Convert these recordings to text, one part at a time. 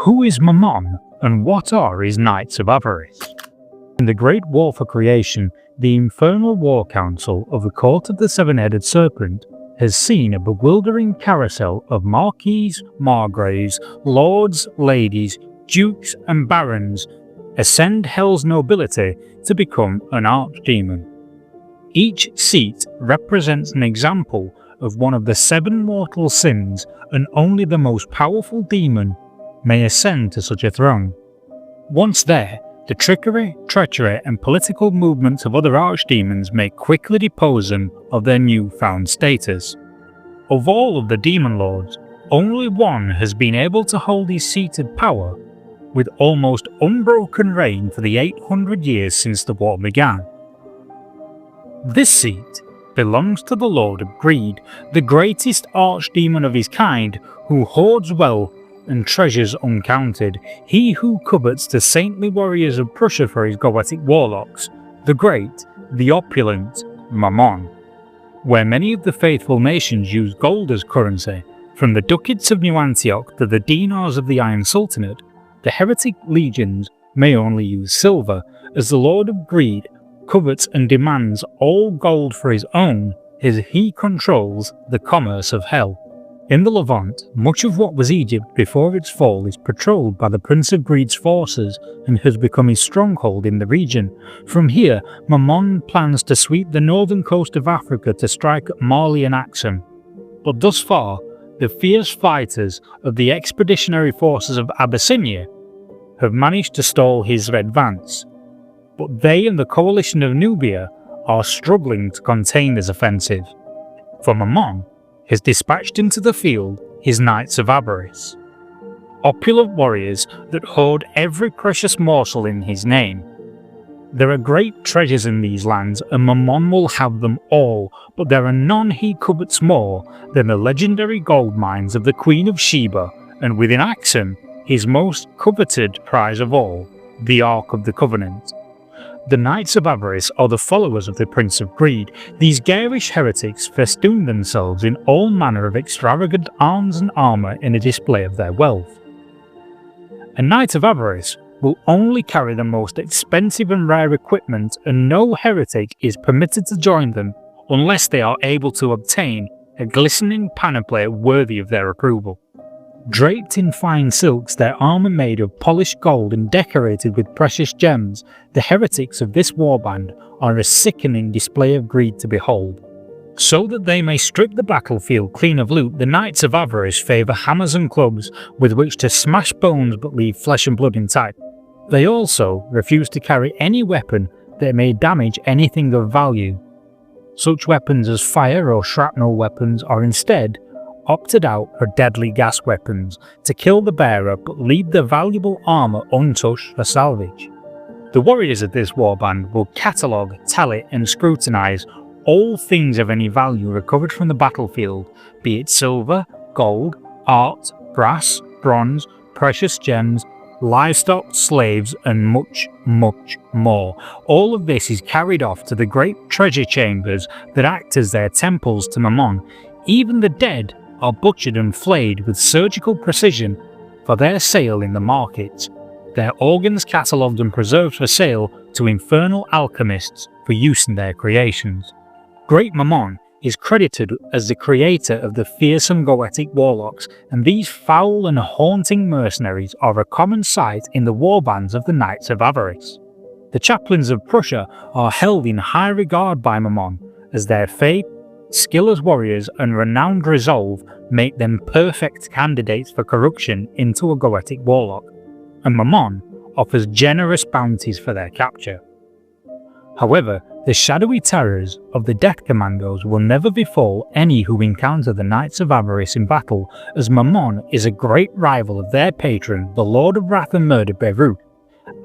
Who is Mamon, and what are his Knights of Avarice? In the Great War for Creation, the infernal war council of the Court of the Seven-Headed Serpent has seen a bewildering carousel of marquises, margraves, lords, ladies, dukes and barons ascend hell's nobility to become an archdemon. Each seat represents an example of one of the 7 mortal sins, and only the most powerful demon may ascend to such a throne. Once there, the trickery, treachery and political movements of other archdemons may quickly depose them of their newfound status. Of all of the demon lords, only one has been able to hold his seated power with almost unbroken reign for the 800 years since the war began. This seat belongs to the Lord of Greed, the greatest archdemon of his kind, who hoards wealth and treasures uncounted, he who covets the saintly warriors of Prussia for his Goetic warlocks, the great, the opulent Mamon. Where many of the faithful nations use gold as currency, from the ducats of New Antioch to the dinars of the Iron Sultanate, the heretic legions may only use silver, as the Lord of Greed covets and demands all gold for his own, as he controls the commerce of hell. In the Levant, much of what was Egypt before its fall is patrolled by the Prince of Greed's forces and has become his stronghold in the region. From here, Mamon plans to sweep the northern coast of Africa to strike at Mali and Axum. But thus far, the fierce fighters of the expeditionary forces of Abyssinia have managed to stall his advance, but they and the coalition of Nubia are struggling to contain this offensive. For Mamon has dispatched into the field his Knights of Avarice, opulent warriors that hoard every precious morsel in his name. There are great treasures in these lands, and Mamon will have them all, but there are none he covets more than the legendary gold mines of the Queen of Sheba, and within Axum, his most coveted prize of all, the Ark of the Covenant. The Knights of Avarice are the followers of the Prince of Greed. These garish heretics festoon themselves in all manner of extravagant arms and armour in a display of their wealth. A Knight of Avarice will only carry the most expensive and rare equipment, and no heretic is permitted to join them unless they are able to obtain a glistening panoply worthy of their approval. Draped in fine silks, their armour made of polished gold and decorated with precious gems, the heretics of this warband are a sickening display of greed to behold. So that they may strip the battlefield clean of loot, the Knights of Avarice favour hammers and clubs with which to smash bones but leave flesh and blood intact. They also refuse to carry any weapon that may damage anything of value. Such weapons as fire or shrapnel weapons are instead opted out for deadly gas weapons to kill the bearer but leave the valuable armour untouched for salvage. The warriors of this warband will catalogue, tally and scrutinise all things of any value recovered from the battlefield, be it silver, gold, art, brass, bronze, precious gems, livestock, slaves and much, much more. All of this is carried off to the great treasure chambers that act as their temples to Mamon. Even the dead are butchered and flayed with surgical precision for their sale in the markets, their organs catalogued and preserved for sale to infernal alchemists for use in their creations. Great Mamon is credited as the creator of the fearsome Goetic warlocks, and these foul and haunting mercenaries are a common sight in the warbands of the Knights of Avarice. The chaplains of Prussia are held in high regard by Mamon, as their faith, skill as warriors and renowned resolve make them perfect candidates for corruption into a Goetic warlock, and Mamon offers generous bounties for their capture. However, the shadowy terrors of the death commandos will never befall any who encounter the Knights of Avarice in battle, as Mamon is a great rival of their patron, the Lord of Wrath and Murder Beirut.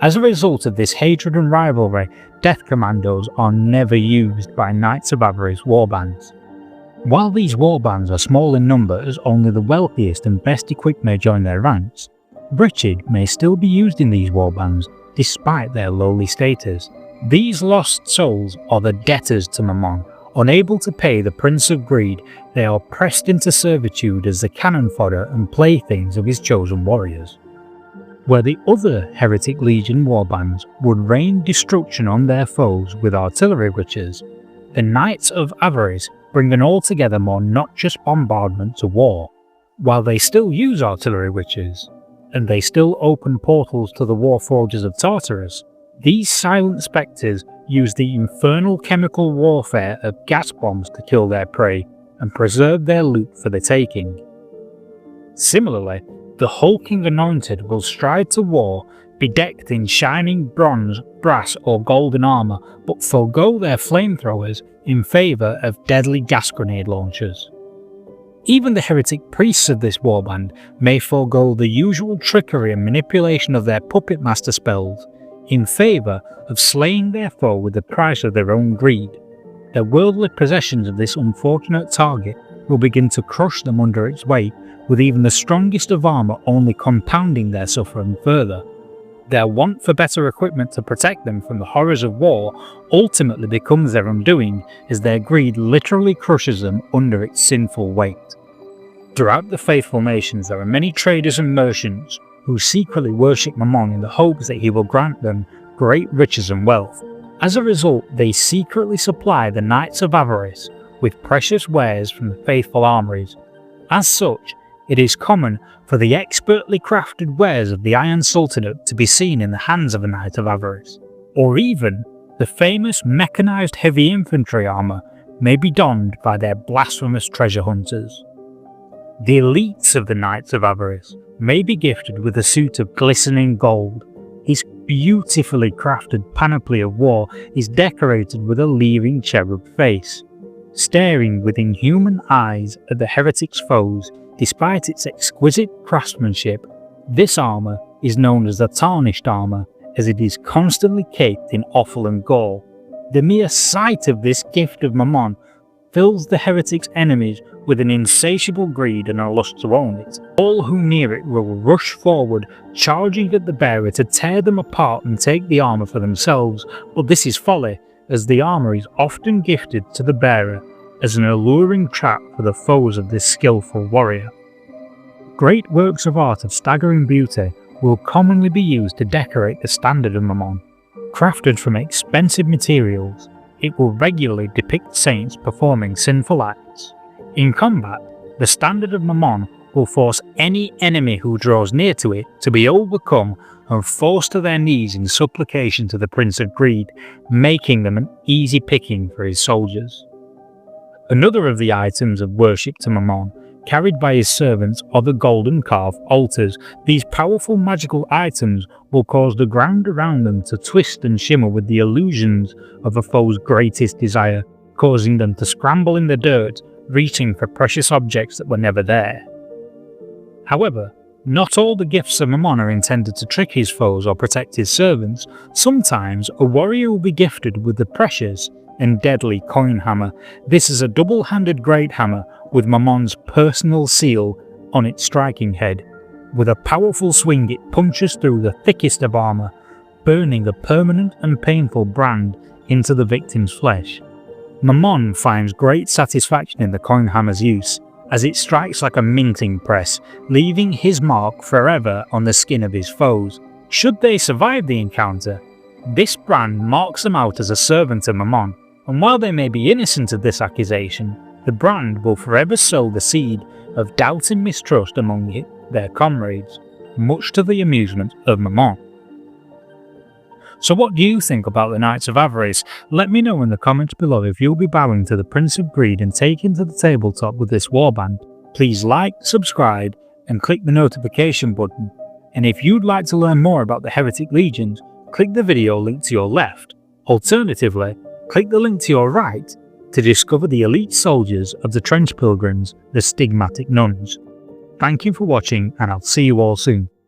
As a result of this hatred and rivalry, death commandos are never used by Knights of Avarice warbands. While these warbands are small in number, as only the wealthiest and best equipped may join their ranks, Wretched may still be used in these warbands despite their lowly status. These lost souls are the debtors to Mamon. Unable to pay the Prince of Greed, they are pressed into servitude as the cannon fodder and playthings of his chosen warriors. Where the other Heretic Legion warbands would rain destruction on their foes with artillery witches, the Knights of Avarice bring an altogether more notchous bombardment to war. While they still use artillery witches, and they still open portals to the warforges of Tartarus, these silent spectres use the infernal chemical warfare of gas bombs to kill their prey and preserve their loot for the taking. Similarly, the hulking Anointed will stride to war bedecked in shining bronze, brass or golden armour, but forego their flamethrowers in favour of deadly gas grenade launchers. Even the heretic priests of this warband may forego the usual trickery and manipulation of their puppet master spells in favour of slaying their foe with the price of their own greed. The worldly possessions of this unfortunate target will begin to crush them under its weight, with even the strongest of armour only compounding their suffering further. Their want for better equipment to protect them from the horrors of war ultimately becomes their undoing, as their greed literally crushes them under its sinful weight. Throughout the faithful nations there are many traders and merchants who secretly worship Mamon in the hopes that he will grant them great riches and wealth. As a result, they secretly supply the Knights of Avarice with precious wares from the faithful armories. As such, it is common for the expertly crafted wares of the Iron Sultanate to be seen in the hands of a Knight of Avarice, or even the famous mechanized heavy infantry armour may be donned by their blasphemous treasure hunters. The elites of the Knights of Avarice may be gifted with a suit of glistening gold. His beautifully crafted panoply of war is decorated with a leering cherub face. Staring with inhuman eyes at the heretic's foes, despite its exquisite craftsmanship, this armour is known as the Tarnished Armour, as it is constantly caked in offal and gore. The mere sight of this gift of Mamon fills the heretic's enemies with an insatiable greed and a lust to own it. All who near it will rush forward, charging at the bearer to tear them apart and take the armour for themselves, but this is folly, as the armour is often gifted to the bearer as an alluring trap for the foes of this skillful warrior. Great works of art of staggering beauty will commonly be used to decorate the standard of Mamon. Crafted from expensive materials, it will regularly depict saints performing sinful acts. In combat, the standard of Mamon will force any enemy who draws near to it to be overcome and forced to their knees in supplication to the Prince of Greed, making them an easy picking for his soldiers. Another of the items of worship to Mamon, carried by his servants, are the golden carved altars. These powerful magical items will cause the ground around them to twist and shimmer with the illusions of a foe's greatest desire, causing them to scramble in the dirt, reaching for precious objects that were never there. However, not all the gifts of Mamon are intended to trick his foes or protect his servants. Sometimes a warrior will be gifted with the precious and deadly coin hammer. This is a double-handed great hammer with Mamon's personal seal on its striking head. With a powerful swing it punches through the thickest of armour, burning a permanent and painful brand into the victim's flesh. Mamon finds great satisfaction in the coin hammer's use, as it strikes like a minting press, leaving his mark forever on the skin of his foes. Should they survive the encounter, this brand marks them out as a servant of Mamon, and while they may be innocent of this accusation, the brand will forever sow the seed of doubt and mistrust among their comrades, much to the amusement of Mamon. So what do you think about the Knights of Avarice? Let me know in the comments below if you'll be bowing to the Prince of Greed and taking to the tabletop with this warband. Please like, subscribe and click the notification button. And if you'd like to learn more about the Heretic Legions, click the video link to your left. Alternatively, click the link to your right to discover the elite soldiers of the Trench Pilgrims, the Stigmatic Nuns. Thank you for watching, and I'll see you all soon.